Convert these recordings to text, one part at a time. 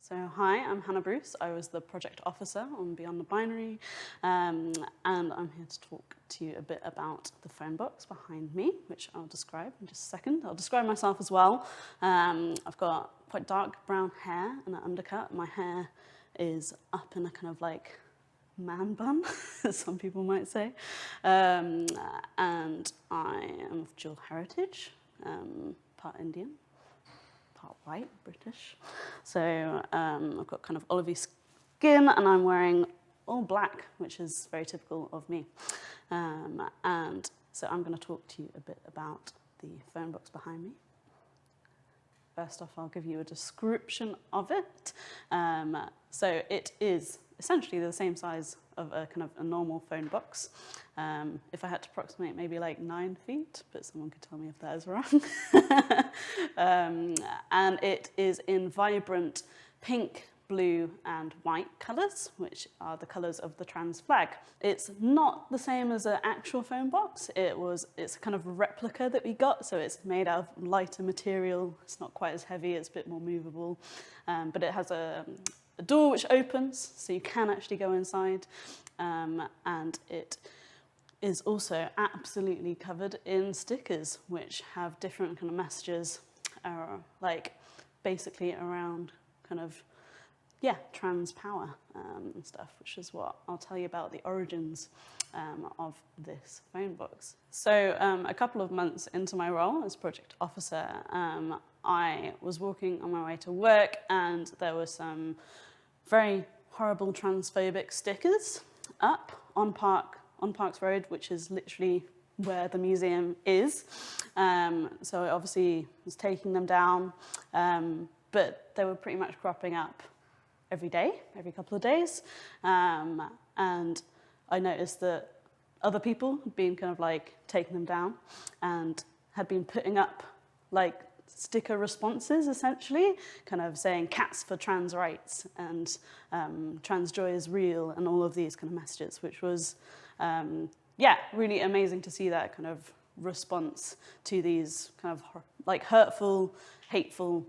So hi, I'm Hannah Bruce. I was the project officer on Beyond the Binary, and I'm here to talk to you a bit about the phone box behind me, which I'll describe in just a second. I'll describe myself as well. I've got quite dark brown hair and an undercut. My hair is up in a kind of like man bun, as some people might say, and I am of dual heritage, part Indian, part white, British. So I've got kind of olivey skin and I'm wearing all black, which is very typical of me. And so I'm going to talk to you a bit about the phone box behind me. First off, I'll give you a description of it. So it is essentially the same size of a kind of a normal phone box. If I had to approximate, maybe like 9 feet, but someone could tell me if that is wrong. And it is in vibrant pink, blue and white colours, which are the colours of the trans flag. It's not the same as an actual phone box. It's a kind of replica that we got, so it's made out of lighter material. It's not quite as heavy, it's a bit more movable, but it has a door which opens, so you can actually go inside, and it is also absolutely covered in stickers which have different kind of messages, like basically around kind of trans power and stuff, which is what I'll tell you about the origins of this phone box. So a couple of months into my role as project officer, I was walking on my way to work and there were some very horrible transphobic stickers up on Parks Road, which is literally where the museum is. So I obviously was taking them down, but they were pretty much cropping up every day, every couple of days. And I noticed that other people had been kind of like taking them down and had been putting up like sticker responses, essentially, kind of saying cats for trans rights and trans joy is real and all of these kind of messages, which was, really amazing to see that kind of response to these kind of like hurtful, hateful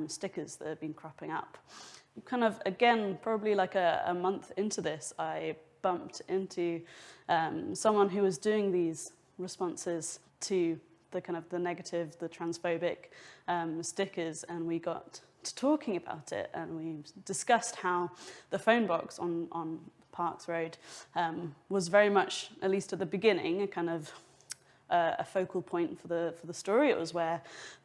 stickers that have been cropping up. Kind of, again, probably like a month into this, I bumped into someone who was doing these responses to the kind of the negative, the transphobic stickers, and we got to talking about it, and we discussed how the phone box on Parks Road was very much, at least at the beginning, a kind of a focal point for the story. It was where,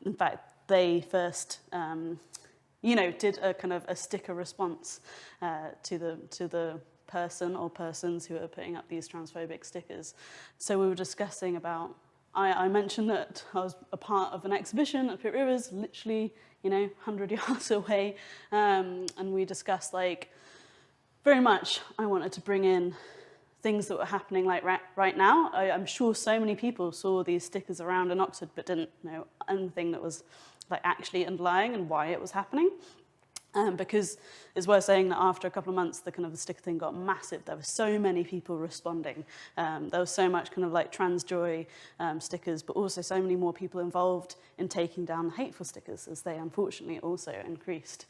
in fact, they first did a kind of a sticker response to the person or persons who are putting up these transphobic stickers. So we were discussing about, I mentioned that I was a part of an exhibition at Pitt Rivers, literally, 100 yards away, and we discussed like, very much I wanted to bring in things that were happening like right now. I'm sure so many people saw these stickers around in Oxford but didn't know anything that was like actually underlying and why it was happening. Because it's worth saying that after a couple of months, the sticker thing got massive. There were so many people responding. There was so much kind of like trans joy stickers, but also so many more people involved in taking down the hateful stickers, as they unfortunately also increased.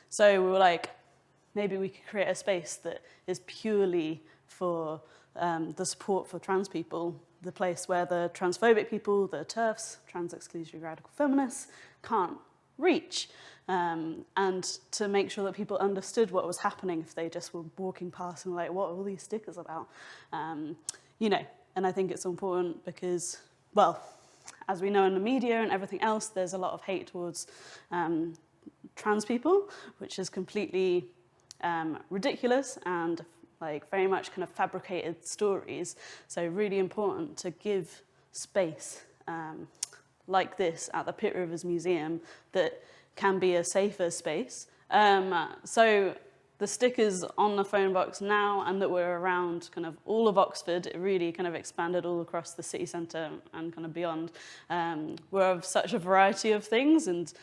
So we were like, maybe we could create a space that is purely for the support for trans people, the place where the transphobic people, the TERFs, trans exclusionary radical feminists, can't reach, and to make sure that people understood what was happening if they just were walking past and like, what are all these stickers about? And I think it's important because, well, as we know in the media and everything else, there's a lot of hate towards trans people, which is completely ridiculous and like very much kind of fabricated stories. So really important to give space like this at the Pitt Rivers Museum that can be a safer space. So the stickers on the phone box now and that were around kind of all of Oxford, it really kind of expanded all across the city centre and kind of beyond, were of such a variety of things, and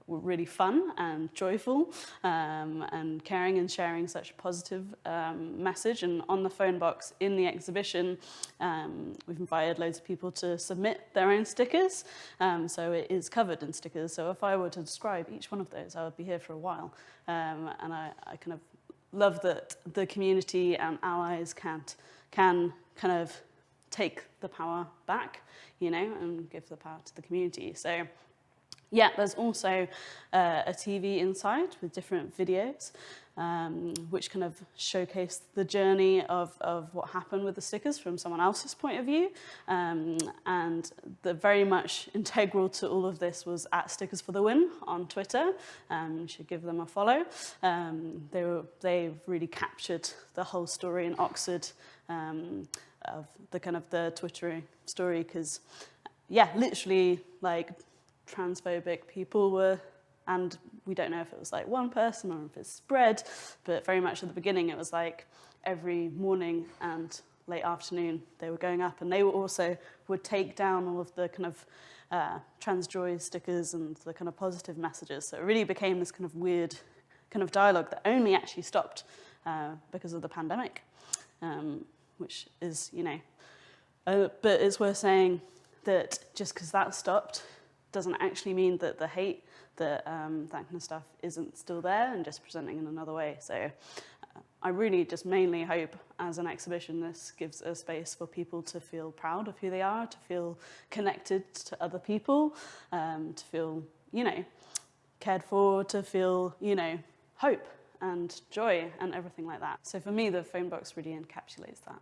were really fun and joyful, and caring and sharing such a positive message. And on the phone box in the exhibition, we've invited loads of people to submit their own stickers. So it is covered in stickers. So if I were to describe each one of those, I would be here for a while. And I kind of love that the community and allies can kind of take the power back, you know, and give the power to the community. So yeah, there's also a TV inside with different videos, which kind of showcase the journey of what happened with the stickers from someone else's point of view. And the very much integral to all of this was at Stickers for the Win on Twitter. You should give them a follow. They really captured the whole story in Oxford, of the kind of the Twitter story, because yeah, literally like transphobic people were, and we don't know if it was like one person or if it's spread, but very much at the beginning it was like every morning and late afternoon they were going up, and they would take down all of the kind of trans joy stickers and the kind of positive messages. So it really became this kind of weird kind of dialogue that only actually stopped because of the pandemic, which is, you know, but it's worth saying that just because that stopped doesn't actually mean that the hate, that kind of stuff isn't still there and just presenting in another way. So I really just mainly hope as an exhibition this gives a space for people to feel proud of who they are, to feel connected to other people, to feel, you know, cared for, to feel, you know, hope and joy and everything like that. So for me, the phone box really encapsulates that.